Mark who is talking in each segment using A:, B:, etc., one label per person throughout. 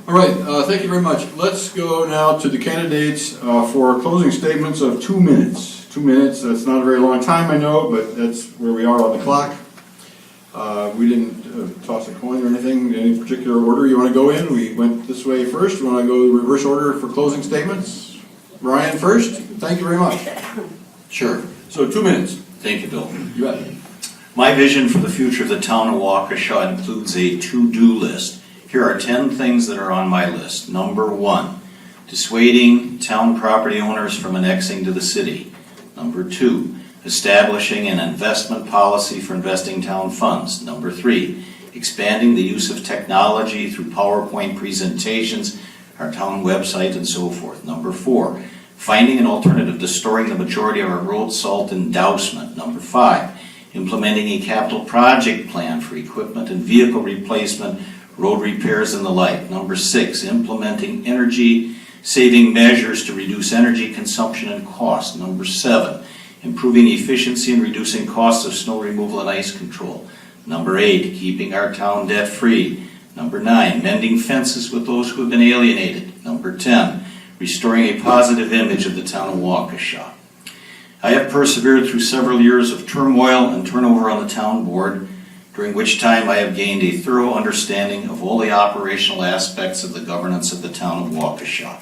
A: All right, thank you very much. Let's go now to the candidates for closing statements of 2 minutes. 2 minutes, that's not a very long time, I know, but that's where we are on the clock. We didn't toss a coin or anything in any particular order you want to go in. We went this way first. You want to go reverse order for closing statements? Ryan first. Thank you very much.
B: Sure.
A: So 2 minutes.
B: Thank you, Bill.
A: You bet.
B: My vision for the future of the town of Waukesha includes a to-do list. Here are 10 things that are on my list. Number 1, dissuading town property owners from annexing to the city. Number 2, establishing an investment policy for investing town funds. Number 3, expanding the use of technology through PowerPoint presentations, our town website, and so forth. Number 4, finding an alternative to storing the majority of our road salt in dousement. Number 5, implementing a capital project plan for equipment and vehicle replacement, road repairs, and the like. Number 6, implementing energy-saving measures to reduce energy consumption and cost. Number 7, improving efficiency and reducing costs of snow removal and ice control. Number 8, keeping our town debt-free. Number 9, mending fences with those who have been alienated. Number 10, restoring a positive image of the town of Waukesha. I have persevered through several years of turmoil and turnover on the town board, during which time I have gained a thorough understanding of all the operational aspects of the governance of the town of Waukesha.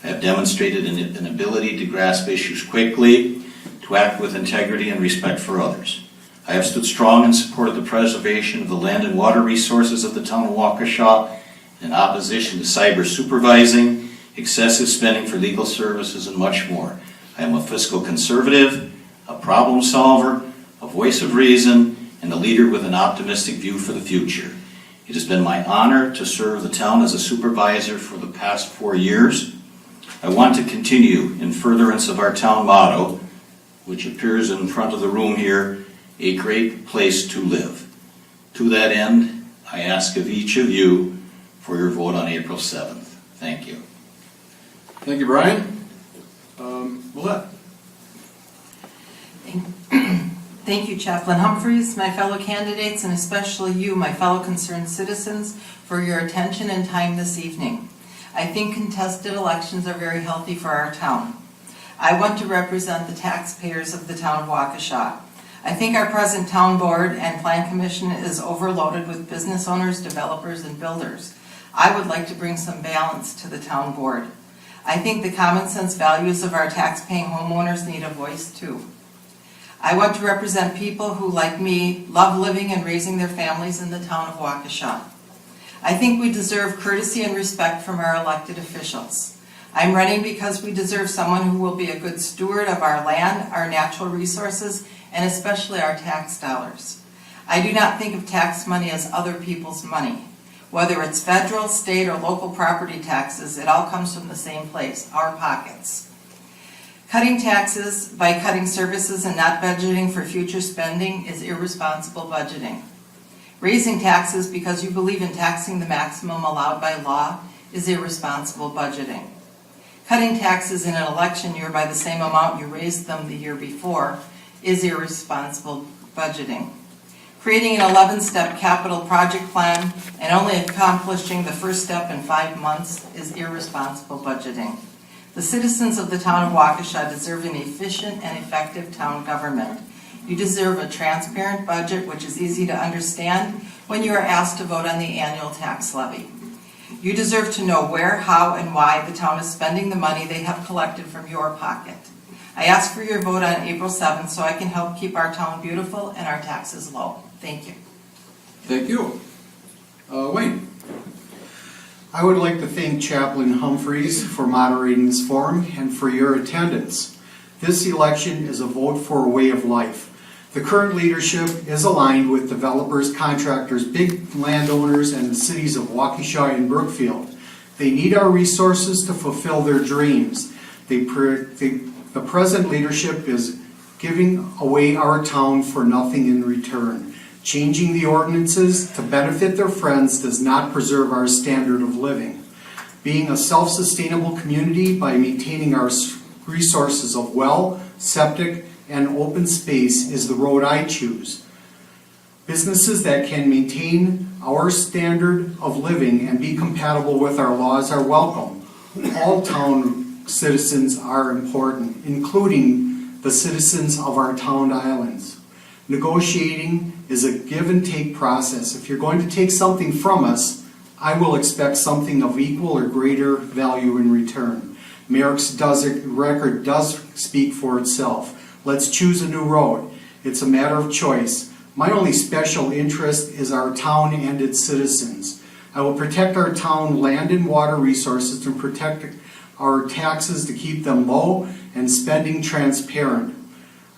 B: I have demonstrated an ability to grasp issues quickly, to act with integrity and respect for others. I have stood strong in support of the preservation of the land and water resources of the town of Waukesha, in opposition to cyber supervising, excessive spending for legal services, and much more. I am a fiscal conservative, a problem solver, a voice of reason, and a leader with an optimistic view for the future. It has been my honor to serve the town as a supervisor for the past 4 years. I want to continue in furtherance of our town motto, which appears in front of the room here, a great place to live. To that end, I ask of each of you for your vote on April 7th. Thank you.
A: Thank you, Brian. Willette.
C: Thank you, Chaplain Humphreys, my fellow candidates, and especially you, my fellow concerned citizens, for your attention and time this evening. I think contested elections are very healthy for our town. I want to represent the taxpayers of the town of Waukesha. I think our present town board and plan commission is overloaded with business owners, developers, and builders. I would like to bring some balance to the town board. I think the common sense values of our tax-paying homeowners need a voice too. I want to represent people who, like me, love living and raising their families in the town of Waukesha. I think we deserve courtesy and respect from our elected officials. I'm running because we deserve someone who will be a good steward of our land, our natural resources, and especially our tax dollars. I do not think of tax money as other people's money. Whether it's federal, state, or local property taxes, it all comes from the same place, our pockets. Cutting taxes by cutting services and not budgeting for future spending is irresponsible budgeting. Raising taxes because you believe in taxing the maximum allowed by law is irresponsible budgeting. Cutting taxes in an election year by the same amount you raised them the year before is irresponsible budgeting. Creating an 11-step capital project plan and only accomplishing the first step in 5 months is irresponsible budgeting. The citizens of the town of Waukesha deserve an efficient and effective town government. You deserve a transparent budget which is easy to understand when you are asked to vote on the annual tax levy. You deserve to know where, how, and why the town is spending the money they have collected from your pocket. I ask for your vote on April 7th so I can help keep our town beautiful and our taxes low. Thank you.
A: Thank you. Wayne.
D: I would like to thank Chaplain Humphreys for moderating this forum and for your attendance. This election is a vote for a way of life. The current leadership is aligned with developers, contractors, big landowners, and the cities of Waukesha and Brookfield. They need our resources to fulfill their dreams. The present leadership is giving away our town for nothing in return. Changing the ordinances to benefit their friends does not preserve our standard of living. Being a self-sustainable community by maintaining our resources of well, septic, and open space is the road I choose. Businesses that can maintain our standard of living and be compatible with our laws are welcome. All town citizens are important, including the citizens of our town islands. Negotiating is a give and take process. If you're going to take something from us, I will expect something of equal or greater value in return. Merrick's record does speak for itself. Let's choose a new road. It's a matter of choice. My only special interest is our town and its citizens. I will protect our town land and water resources and protect our taxes to keep them low and spending transparent.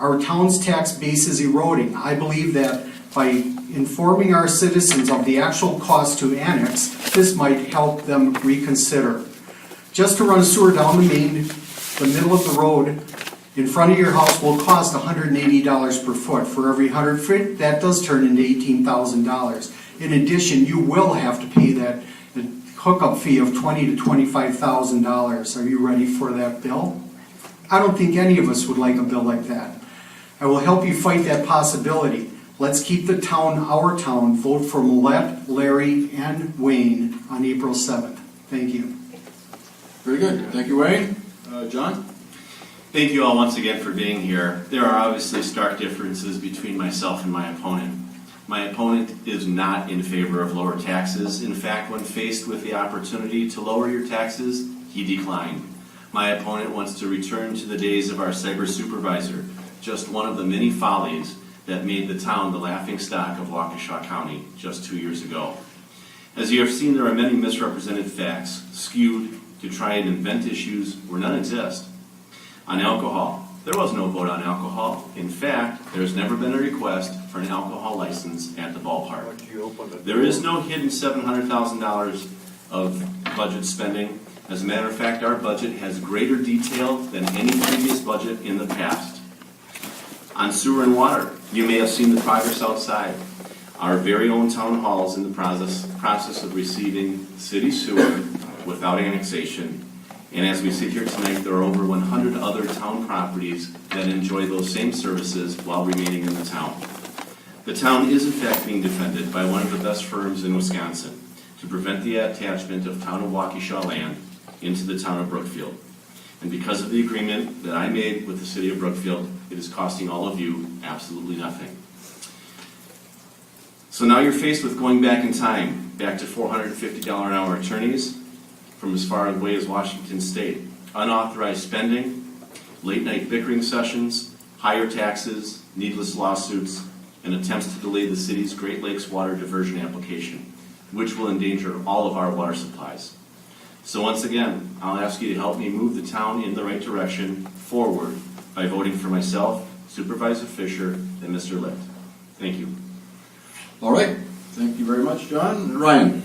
D: Our town's tax base is eroding. I believe that by informing our citizens of the actual cost to annex, this might help them reconsider. Just to run a sewer down the main, the middle of the road, in front of your house will cost $180 per foot. For every 100 feet, that does turn into $18,000. In addition, you will have to pay that hookup fee of $20,000 to $25,000. Are you ready for that bill? I don't think any of us would like a bill like that. I will help you fight that possibility. Let's keep the town our town. Vote for Millette, Larry, and Wayne on April 7th. Thank you.
A: Very good. Thank you, Wayne. John?
E: Thank you all once again for being here. There are obviously stark differences between myself and my opponent. My opponent is not in favor of lower taxes. In fact, when faced with the opportunity to lower your taxes, he declined. My opponent wants to return to the days of our cyber supervisor, just one of the many follies that made the town the laughingstock of Waukesha County just 2 years ago. As you have seen, there are many misrepresented facts, skewed to try and invent issues where none exist. On alcohol, there was no vote on alcohol. In fact, there's never been a request for an alcohol license at the ballpark. There is no hidden $700,000 of budget spending. As a matter of fact, our budget has greater detail than any previous budget in the past. On sewer and water, you may have seen the progress outside. Our very own town hall is in the process of receiving city sewer without annexation. And as we sit here tonight, there are over 100 other town properties that enjoy those same services while remaining in the town. The town is in fact being defended by one of the best firms in Wisconsin to prevent the attachment of town of Waukesha land into the town of Brookfield. And because of the agreement that I made with the city of Brookfield, it is costing all of you absolutely nothing. So now you're faced with going back in time, back to $450 an hour attorneys from as far away as Washington State, unauthorized spending, late night bickering sessions, higher taxes, needless lawsuits, and attempts to delay the city's Great Lakes water diversion application, which will endanger all of our water supplies. So once again, I'll ask you to help me move the town in the right direction forward by voting for myself, Supervisor Fisher, and Mr. Licht. Thank you.
A: All right. Thank you very much, John. Ryan?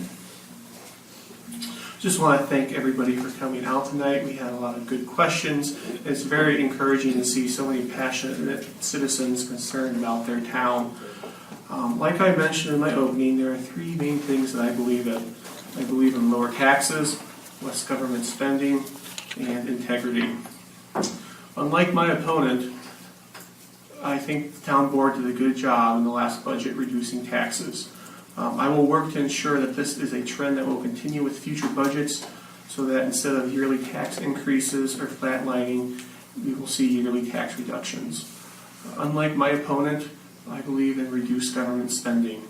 F: Just want to thank everybody for coming out tonight. We had a lot of good questions. It's very encouraging to see so many passionate citizens concerned about their town. Like I mentioned in my opening, there are three main things that I believe in. I believe in lower taxes, less government spending, and integrity. Unlike my opponent, I think the town board did a good job in the last budget reducing taxes. I will work to ensure that this is a trend that will continue with future budgets so that instead of yearly tax increases or flatlining, we will see yearly tax reductions. Unlike my opponent, I believe in reduced government spending.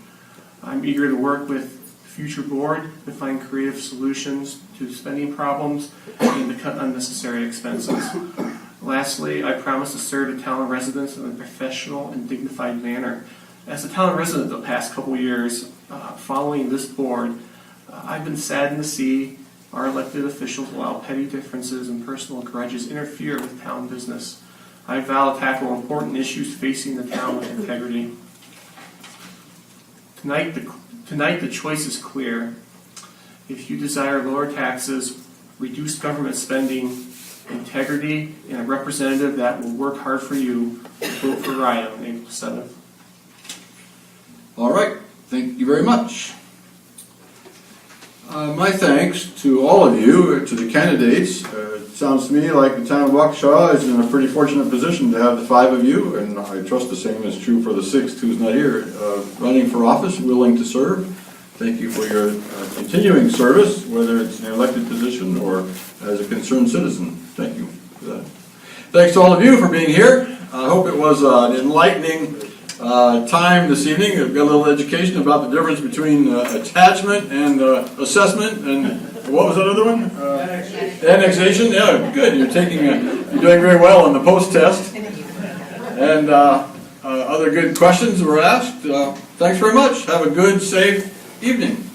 F: I'm eager to work with the future board to find creative solutions to spending problems and to cut unnecessary expenses. Lastly, I promise to serve the town residents in a professional and dignified manner. As a town resident the past couple years, following this board, I've been saddened to see our elected officials allow petty differences and personal grudges interfere with town business. I vow to tackle important issues facing the town with integrity. Tonight the choice is clear. If you desire lower taxes, reduced government spending, integrity, and a representative that will work hard for you, vote for Ryan on April 7th.
A: All right. Thank you very much. My thanks to all of you, to the candidates, sounds to me like the town of Waukesha is in a pretty fortunate position to have the 5 of you, and I trust the same is true for the 6th who's not here, running for office, willing to serve. Thank you for your continuing service, whether it's an elected position or as a concerned citizen. Thank you for that. Thanks to all of you for being here. I hope it was an enlightening time this evening. We've got a little education about the difference between attachment and assessment, and what was that other one? Annexation. Yeah, good. You're doing very well on the post-test. And other good questions were asked. Thanks very much. Have a good, safe evening.